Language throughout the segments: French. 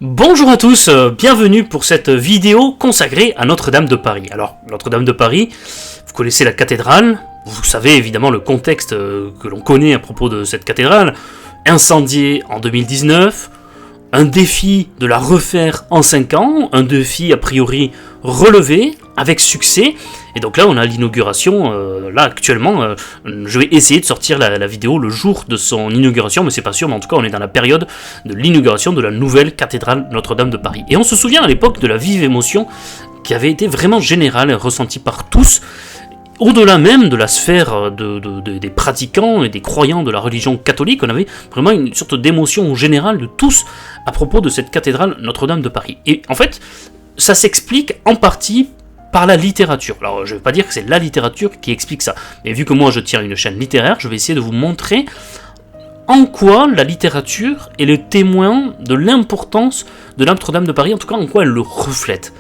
Bonjour à tous, bienvenue pour cette vidéo consacrée à Notre-Dame de Paris. Alors, Notre-Dame de Paris, vous connaissez la cathédrale, vous savez évidemment le contexte que l'on connaît à propos de cette cathédrale, incendiée en 2019, un défi de la refaire en 5 ans, un défi a priori relevé, avec succès, et donc là on a l'inauguration, là actuellement, je vais essayer de sortir la vidéo le jour de son inauguration, mais c'est pas sûr, mais en tout cas on est dans la période de l'inauguration de la nouvelle cathédrale Notre-Dame de Paris. Et on se souvient à l'époque de la vive émotion qui avait été vraiment générale, ressentie par tous, au-delà même de la sphère des pratiquants et des croyants de la religion catholique. On avait vraiment une sorte d'émotion générale de tous à propos de cette cathédrale Notre-Dame de Paris. Et en fait, ça s'explique en partie par la littérature. Alors, je ne vais pas dire que c'est la littérature qui explique ça, mais vu que moi je tiens une chaîne littéraire, je vais essayer de vous montrer en quoi la littérature est le témoin de l'importance de Notre-Dame de Paris, en tout cas en quoi elle le reflète.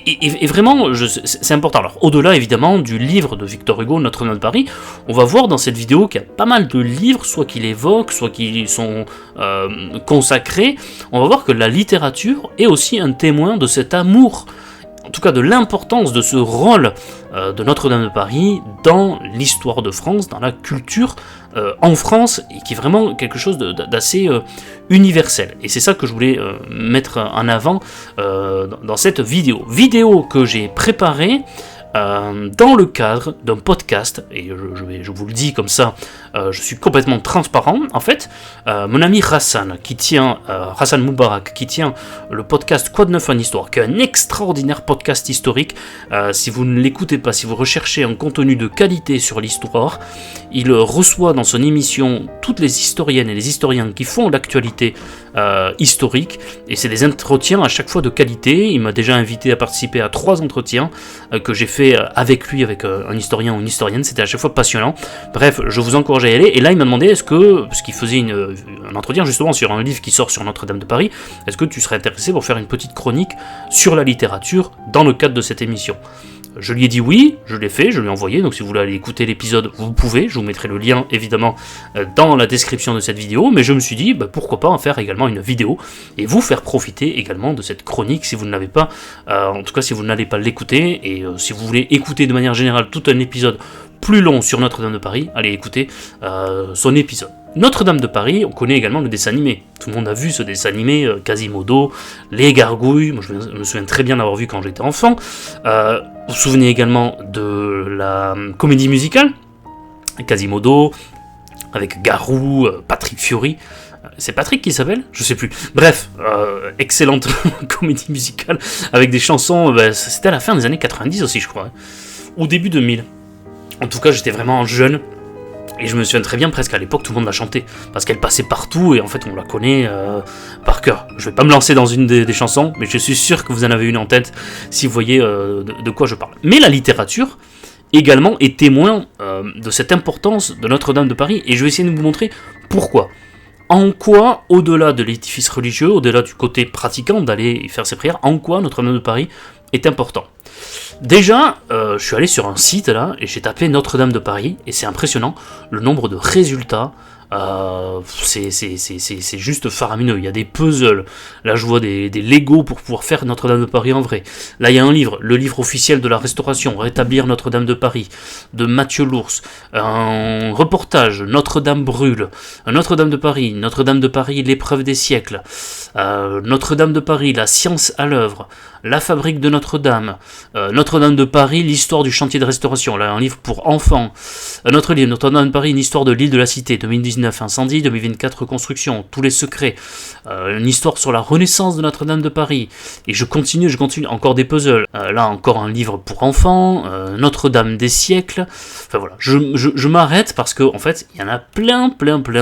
Et vraiment, c'est important. Alors, au-delà évidemment du livre de Victor Hugo, Notre-Dame de Paris, on va voir dans cette vidéo qu'il y a pas mal de livres, soit qui l'évoquent, soit qui sont consacrés. On va voir que la littérature est aussi un témoin de cet amour, en tout cas de l'importance de ce rôle de Notre-Dame de Paris dans l'histoire de France, dans la culture en France, et qui est vraiment quelque chose d'assez universel. Et c'est ça que je voulais mettre en avant dans cette vidéo. Vidéo que j'ai préparée dans le cadre d'un podcast, et je vous le dis comme ça, je suis complètement transparent. En fait, mon ami Hassan, Hassan Moubarak, qui tient le podcast Quoi de neuf en histoire, qui est un extraordinaire podcast historique. Si vous ne l'écoutez pas, si vous recherchez un contenu de qualité sur l'histoire, il reçoit dans son émission toutes les historiennes et les historiens qui font l'actualité historique, et c'est des entretiens à chaque fois de qualité. Il m'a déjà invité à participer à 3 entretiens que j'ai fait avec lui, avec un historien ou une historienne. C'était à chaque fois passionnant. Bref, je vous encourage à y aller. Et là il m'a demandé parce qu'il faisait un entretien justement sur un livre qui sort sur Notre-Dame de Paris, est-ce que tu serais intéressé pour faire une petite chronique sur la littérature dans le cadre de cette émission? Je lui ai dit oui, je l'ai fait, je lui ai envoyé, donc si vous voulez aller écouter l'épisode, vous pouvez, je vous mettrai le lien évidemment dans la description de cette vidéo, mais je me suis dit, pourquoi pas en faire également une vidéo, et vous faire profiter également de cette chronique si vous ne l'avez pas, en tout cas si vous n'allez pas l'écouter, et si vous voulez écouter de manière générale tout un épisode plus long sur Notre-Dame de Paris, allez écouter son épisode. Notre-Dame de Paris, on connaît également le dessin animé. Tout le monde a vu ce dessin animé, Quasimodo, Les Gargouilles, moi je me souviens très bien d'avoir vu quand j'étais enfant. Vous vous souvenez également de la comédie musicale, Quasimodo, avec Garou, Patrick Fiori. C'est Patrick qui s'appelle ? Je sais plus. Bref, excellente comédie musicale, avec des chansons, c'était à la fin des années 90 aussi je crois, au début 2000. En tout cas j'étais vraiment jeune, et je me souviens très bien, presque à l'époque, tout le monde la chantait, parce qu'elle passait partout, et en fait on la connaît par cœur. Je vais pas me lancer dans une des chansons, mais je suis sûr que vous en avez une en tête, si vous voyez de quoi je parle. Mais la littérature, également, est témoin de cette importance de Notre-Dame de Paris, et je vais essayer de vous montrer pourquoi. En quoi, au-delà de l'édifice religieux, au-delà du côté pratiquant d'aller faire ses prières, en quoi Notre-Dame de Paris est important. Déjà, je suis allé sur un site là, et j'ai tapé Notre-Dame de Paris, et c'est impressionnant, le nombre de résultats, c'est juste faramineux. Il y a des puzzles, là je vois des Lego pour pouvoir faire Notre-Dame de Paris en vrai. Là il y a un livre, le livre officiel de la Restauration, Rétablir Notre-Dame de Paris, de Mathieu Lours, un reportage, Notre-Dame brûle, Notre-Dame de Paris, l'épreuve des siècles, Notre-Dame de Paris, la science à l'œuvre, la fabrique de Notre-Dame, Notre-Dame de Paris, l'histoire du chantier de restauration, là un livre pour enfants, notre livre, Notre-Dame de Paris, une histoire de l'île de la Cité, 2019 incendie, 2024 reconstruction, tous les secrets, une histoire sur la renaissance de Notre-Dame de Paris, et je continue, encore des puzzles, là encore un livre pour enfants, Notre-Dame des siècles, enfin voilà, je m'arrête parce que en fait, il y en a plein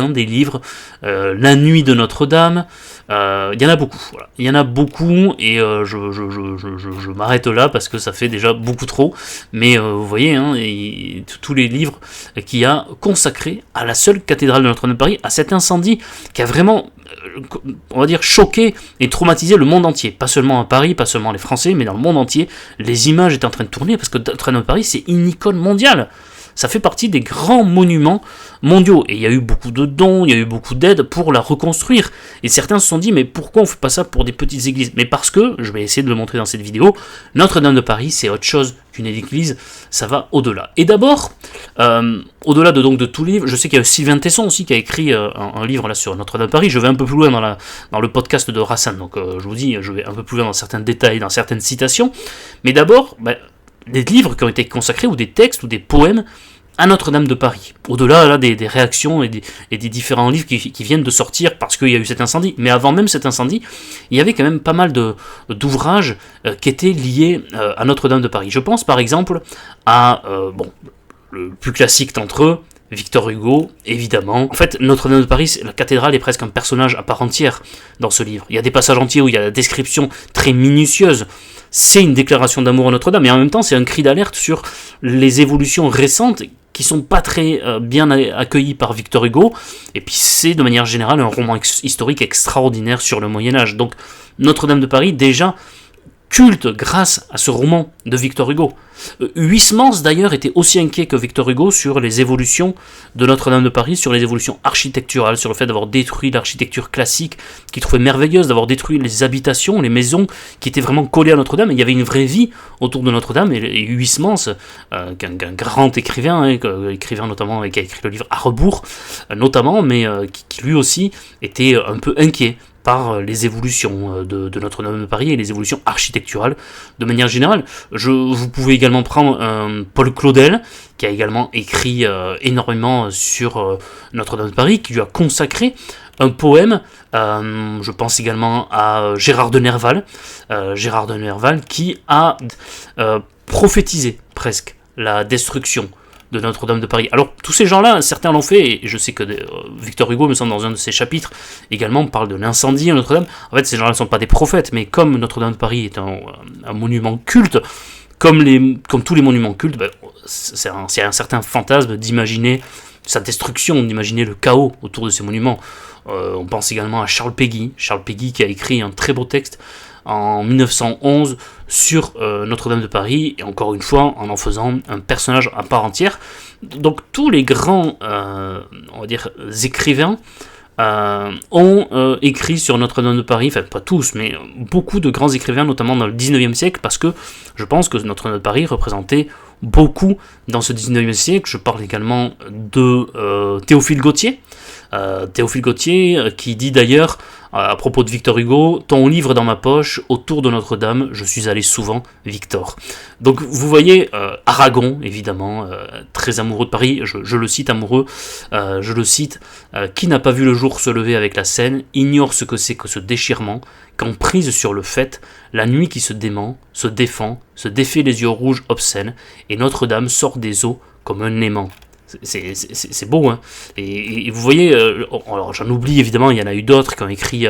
des livres, la nuit de Notre-Dame, il y en a beaucoup, voilà. Il y en a beaucoup, et je m'arrête là parce que ça fait déjà beaucoup trop, mais vous voyez, tous les livres qu'il y a consacrés à la seule cathédrale de Notre-Dame de Paris, à cet incendie qui a vraiment, on va dire, choqué et traumatisé le monde entier, pas seulement à Paris, pas seulement les Français, mais dans le monde entier. Les images étaient en train de tourner parce que Notre-Dame de Paris c'est une icône mondiale. ça fait partie des grands monuments mondiaux. Et il y a eu beaucoup de dons, il y a eu beaucoup d'aides pour la reconstruire. Et certains se sont dit, mais pourquoi on fait pas ça pour des petites églises? Mais parce que, je vais essayer de le montrer dans cette vidéo, Notre-Dame de Paris, c'est autre chose qu'une église, ça va au-delà. Et d'abord, au-delà de tout livre, je sais qu'il y a Sylvain Tesson aussi qui a écrit un livre là sur Notre-Dame de Paris. Je vais un peu plus loin dans le podcast de Rassan, donc je vous dis, je vais un peu plus loin dans certains détails, dans certaines citations. Mais d'abord, des livres qui ont été consacrés, ou des textes, ou des poèmes à Notre-Dame de Paris. Au-delà là, des réactions et des différents livres qui viennent de sortir parce qu'il y a eu cet incendie. Mais avant même cet incendie, il y avait quand même pas mal d'ouvrages qui étaient liés à Notre-Dame de Paris. Je pense par exemple à, le plus classique d'entre eux, Victor Hugo, évidemment. En fait, Notre-Dame de Paris, la cathédrale est presque un personnage à part entière dans ce livre. Il y a des passages entiers où il y a la description très minutieuse. C'est une déclaration d'amour à Notre-Dame, mais en même temps, c'est un cri d'alerte sur les évolutions récentes qui sont pas très bien accueillies par Victor Hugo. Et puis c'est, de manière générale, un roman historique extraordinaire sur le Moyen-Âge. Donc, Notre-Dame de Paris, déjà, culte grâce à ce roman de Victor Hugo. Huysmans d'ailleurs était aussi inquiet que Victor Hugo sur les évolutions de Notre-Dame de Paris, sur les évolutions architecturales, sur le fait d'avoir détruit l'architecture classique qu'il trouvait merveilleuse, d'avoir détruit les habitations, les maisons qui étaient vraiment collées à Notre-Dame. Il y avait une vraie vie autour de Notre-Dame, et Huysmans, qu'un grand écrivain, écrivain notamment, qui a écrit le livre À rebours notamment, mais qui lui aussi était un peu inquiet par les évolutions de Notre-Dame de Paris et les évolutions architecturales de manière générale. Vous pouvez également prendre Paul Claudel, qui a également écrit énormément sur Notre-Dame de Paris, qui lui a consacré un poème. Je pense également à Gérard de Nerval, qui a prophétisé presque la destruction de Notre-Dame de Paris. Alors, tous ces gens-là, certains l'ont fait, et je sais que Victor Hugo, me semble, dans un de ses chapitres, également parle de l'incendie à Notre-Dame. En fait, ces gens-là ne sont pas des prophètes, mais comme Notre-Dame de Paris est un monument culte, comme tous les monuments cultes, c'est un certain fantasme d'imaginer sa destruction, d'imaginer le chaos autour de ces monuments. On pense également à Charles Péguy qui a écrit un très beau texte en 1911 sur Notre-Dame de Paris, et encore une fois en faisant un personnage à part entière. Donc tous les grands on va dire écrivains ont écrit sur Notre-Dame de Paris, enfin pas tous, mais beaucoup de grands écrivains, notamment dans le 19e siècle, parce que je pense que Notre-Dame de Paris représentait beaucoup dans ce 19e siècle. Je parle également de Théophile Gautier, qui dit d'ailleurs à propos de Victor Hugo, « Ton livre dans ma poche, autour de Notre-Dame, je suis allé souvent, Victor ». Donc vous voyez, Aragon, évidemment, très amoureux de Paris, je le cite amoureux, qui n'a pas vu le jour se lever avec la Seine, ignore ce que c'est que ce déchirement, quand prise sur le fait, la nuit qui se dément, se défend, se défait les yeux rouges obscènes, et Notre-Dame sort des eaux comme un aimant. C'est beau, hein. Et vous voyez, alors j'en oublie évidemment, il y en a eu d'autres qui ont écrit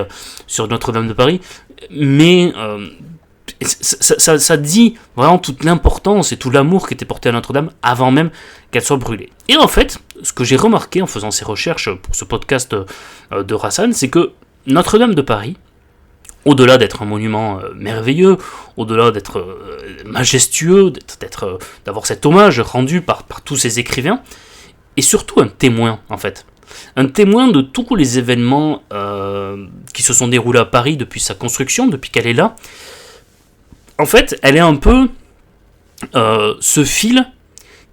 sur Notre-Dame de Paris, mais ça dit vraiment toute l'importance et tout l'amour qui était porté à Notre-Dame avant même qu'elle soit brûlée. Et en fait, ce que j'ai remarqué en faisant ces recherches pour ce podcast de Rassan, c'est que Notre-Dame de Paris, au-delà d'être un monument merveilleux, au-delà d'être majestueux, d'avoir cet hommage rendu par tous ces écrivains, est surtout un témoin, en fait. Un témoin de tous les événements qui se sont déroulés à Paris depuis sa construction, depuis qu'elle est là. En fait, elle est un peu ce fil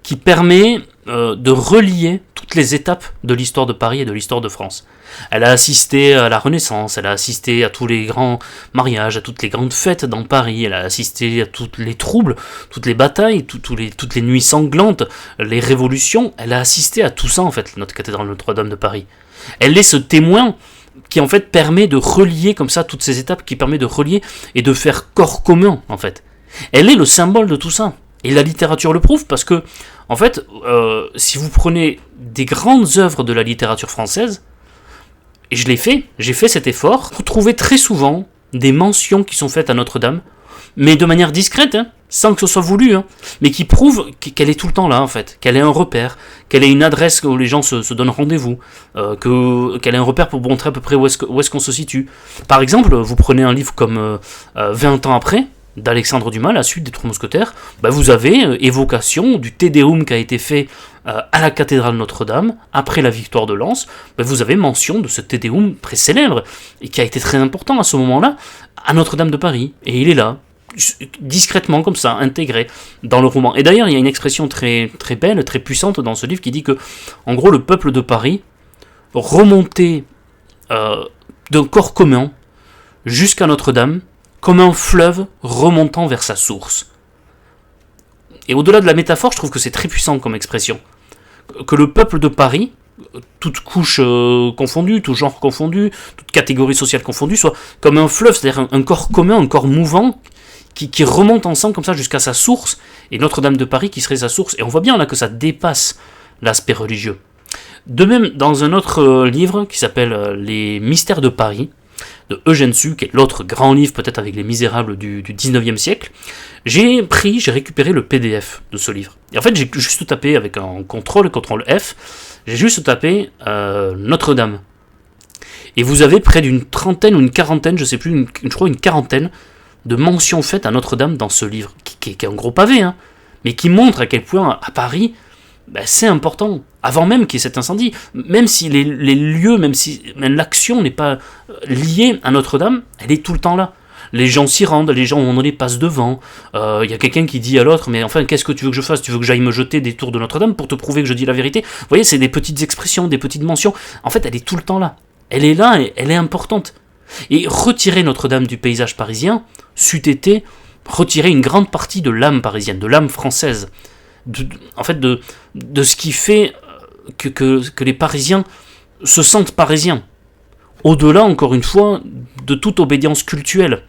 qui permet de relier toutes les étapes de l'histoire de Paris et de l'histoire de France. Elle a assisté à la Renaissance, elle a assisté à tous les grands mariages, à toutes les grandes fêtes dans Paris, elle a assisté à tous les troubles, toutes les batailles, toutes les nuits sanglantes, les révolutions, elle a assisté à tout ça en fait, notre cathédrale Notre-Dame de Paris. Elle est ce témoin qui en fait permet de relier comme ça toutes ces étapes, qui permet de relier et de faire corps commun en fait. Elle est le symbole de tout ça. Et la littérature le prouve parce que, en fait, si vous prenez des grandes œuvres de la littérature française, et j'ai fait cet effort, vous trouvez très souvent des mentions qui sont faites à Notre-Dame, mais de manière discrète, hein, sans que ce soit voulu, hein, mais qui prouvent qu'elle est tout le temps là, en fait, qu'elle est un repère, qu'elle est une adresse où les gens se donnent rendez-vous, qu'elle est un repère pour montrer à peu près où est-ce qu'on se situe. Par exemple, vous prenez un livre comme 20 ans après, d'Alexandre Dumas, la suite des Trois Mousquetaires, vous avez évocation du Te Deum qui a été fait à la cathédrale Notre-Dame, après la victoire de Lens, vous avez mention de ce Te Deum très célèbre, et qui a été très important à ce moment-là, à Notre-Dame de Paris, et il est là, discrètement comme ça, intégré dans le roman. Et d'ailleurs, il y a une expression très, très belle, très puissante dans ce livre, qui dit que, en gros, le peuple de Paris remontait d'un corps commun jusqu'à Notre-Dame, comme un fleuve remontant vers sa source. Et au-delà de la métaphore, je trouve que c'est très puissant comme expression. Que le peuple de Paris, toutes couches confondues, tout genre confondu, toute catégorie sociale confondue, soit comme un fleuve, c'est-à-dire un corps commun, un corps mouvant, qui remonte ensemble comme ça jusqu'à sa source, et Notre-Dame de Paris qui serait sa source. Et on voit bien là que ça dépasse l'aspect religieux. De même, dans un autre livre qui s'appelle Les Mystères de Paris, de Eugène Sue, qui est l'autre grand livre peut-être avec les Misérables du 19e siècle, j'ai récupéré le PDF de ce livre. Et en fait, j'ai juste tapé avec un CTRL F, j'ai juste tapé Notre-Dame. Et vous avez près d'une trentaine ou une quarantaine, je sais plus, je crois une quarantaine, de mentions faites à Notre-Dame dans ce livre, qui est un gros pavé, hein, mais qui montre à quel point à Paris, c'est important, avant même qu'il y ait cet incendie, même si les lieux, même si l'action n'est pas liée à Notre-Dame, elle est tout le temps là. Les gens s'y rendent, les gens à un moment donné passent devant, il y a quelqu'un qui dit à l'autre, mais enfin, qu'est-ce que tu veux que je fasse? Tu veux que j'aille me jeter des tours de Notre-Dame pour te prouver que je dis la vérité? Vous voyez, c'est des petites expressions, des petites mentions, en fait, elle est tout le temps là. Elle est là, et elle est importante. Et retirer Notre-Dame du paysage parisien, c'eût été retirer une grande partie de l'âme parisienne, de l'âme française, de ce qui fait que les Parisiens se sentent parisiens. Au-delà, encore une fois, de toute obédience cultuelle.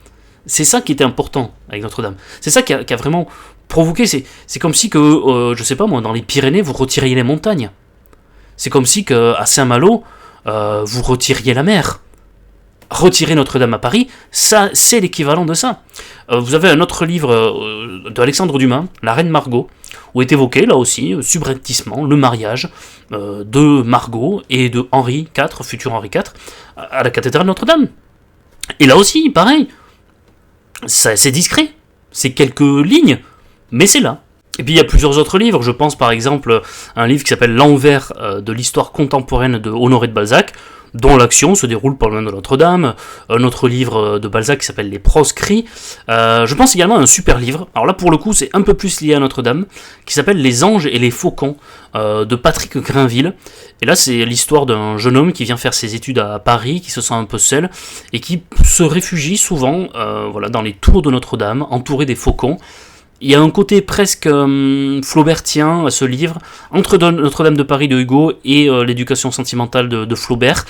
C'est ça qui était important avec Notre-Dame. C'est ça qui a vraiment provoqué. C'est comme si que, je sais pas moi, dans les Pyrénées, vous retiriez les montagnes. C'est comme si qu'à Saint-Malo, vous retiriez la mer. Retirer Notre-Dame à Paris, ça, c'est l'équivalent de ça. Vous avez un autre livre d'Alexandre Dumas, La Reine Margot, où est évoqué, là aussi, subrepticement, le mariage de Margot et de Henri IV, futur Henri IV, à la cathédrale Notre-Dame. Et là aussi, pareil, c'est discret, c'est quelques lignes, mais c'est là. Et puis il y a plusieurs autres livres, je pense par exemple à un livre qui s'appelle L'Envers de l'histoire contemporaine de Honoré de Balzac, dont l'action se déroule par le même de Notre-Dame, un autre livre de Balzac qui s'appelle Les Proscrits, je pense également à un super livre, alors là pour le coup c'est un peu plus lié à Notre-Dame, qui s'appelle Les Anges et les Faucons, de Patrick Grinville, et là c'est l'histoire d'un jeune homme qui vient faire ses études à Paris, qui se sent un peu seul, et qui se réfugie souvent dans les tours de Notre-Dame, entouré des faucons. Il y a un côté presque flaubertien à ce livre, entre Notre-Dame de Paris de Hugo et l'éducation sentimentale de Flaubert.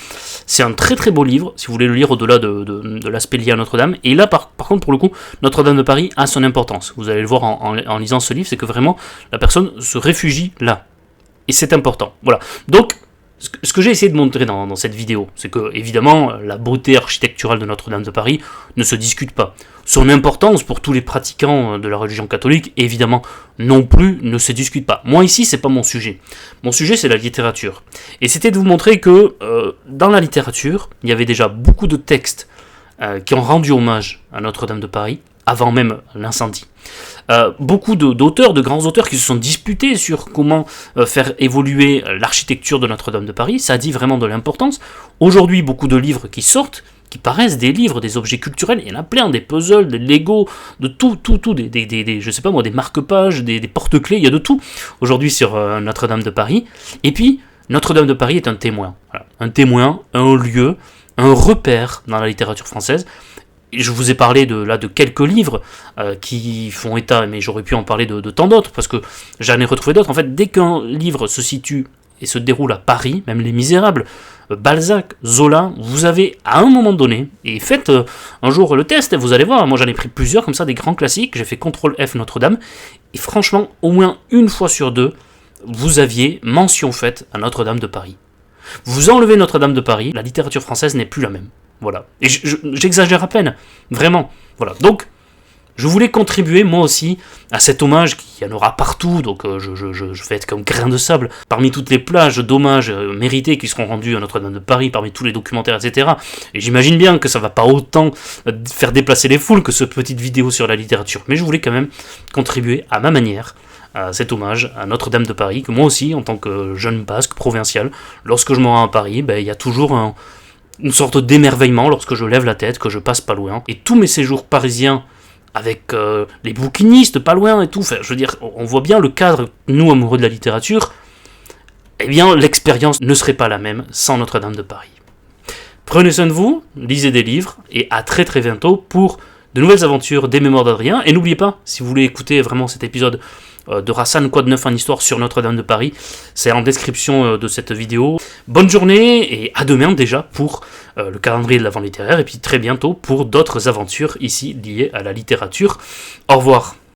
C'est un très très beau livre, si vous voulez le lire au-delà de l'aspect lié à Notre-Dame. Et là, par contre, pour le coup, Notre-Dame de Paris a son importance. Vous allez le voir en lisant ce livre, c'est que vraiment, la personne se réfugie là. Et c'est important. Voilà. Donc, ce que j'ai essayé de montrer dans cette vidéo, c'est que, évidemment, la beauté architecturale de Notre-Dame de Paris ne se discute pas. Son importance pour tous les pratiquants de la religion catholique, évidemment, non plus, ne se discute pas. Moi, ici, c'est pas mon sujet. Mon sujet, c'est la littérature. Et c'était de vous montrer que, dans la littérature, il y avait déjà beaucoup de textes qui ont rendu hommage à Notre-Dame de Paris, avant même l'incendie. Beaucoup d'auteurs, de grands auteurs qui se sont disputés sur comment faire évoluer l'architecture de Notre-Dame de Paris, ça a dit vraiment de l'importance. Aujourd'hui, beaucoup de livres qui sortent, qui paraissent des livres, des objets culturels, il y en a plein, des puzzles, des Lego, de tout, je sais pas moi, des marque-pages, des porte-clés, il y a de tout aujourd'hui sur Notre-Dame de Paris. Et puis, Notre-Dame de Paris est un témoin. Voilà. Un témoin, un lieu, un repère dans la littérature française. Je vous ai parlé de quelques livres qui font état, mais j'aurais pu en parler de tant d'autres, parce que j'en ai retrouvé d'autres. En fait, dès qu'un livre se situe et se déroule à Paris, même Les Misérables, Balzac, Zola, vous avez à un moment donné, et faites un jour le test, vous allez voir, moi j'en ai pris plusieurs comme ça, des grands classiques, j'ai fait CTRL F Notre-Dame, et franchement, au moins une fois sur deux, vous aviez mention faite à Notre-Dame de Paris. Vous enlevez Notre-Dame de Paris, la littérature française n'est plus la même. Voilà. Et j'exagère à peine, vraiment. Voilà. Donc, Je voulais contribuer moi aussi à cet hommage qu'il y en aura partout, donc je vais être comme grain de sable parmi toutes les plages d'hommages mérités qui seront rendus à Notre-Dame de Paris, parmi tous les documentaires, etc. Et j'imagine bien que ça va pas autant faire déplacer les foules que ce petite vidéo sur la littérature, mais je voulais quand même contribuer à ma manière à cet hommage à Notre-Dame de Paris, que moi aussi, en tant que jeune basque provincial, lorsque je me rends à Paris, il y a toujours une sorte d'émerveillement lorsque je lève la tête, que je passe pas loin, et tous mes séjours parisiens avec les bouquinistes pas loin et tout, enfin, je veux dire, on voit bien le cadre, nous amoureux de la littérature, eh bien l'expérience ne serait pas la même sans Notre-Dame de Paris. Prenez soin de vous, lisez des livres, et à très très bientôt pour de nouvelles aventures des Mémoires d'Adrien, et n'oubliez pas, si vous voulez écouter vraiment cet épisode de Rassan Quoi de neuf en histoire sur Notre-Dame de Paris, c'est en description de cette vidéo. Bonne journée et à demain déjà pour le calendrier de l'Avent littéraire et puis très bientôt pour d'autres aventures ici liées à la littérature. Au revoir.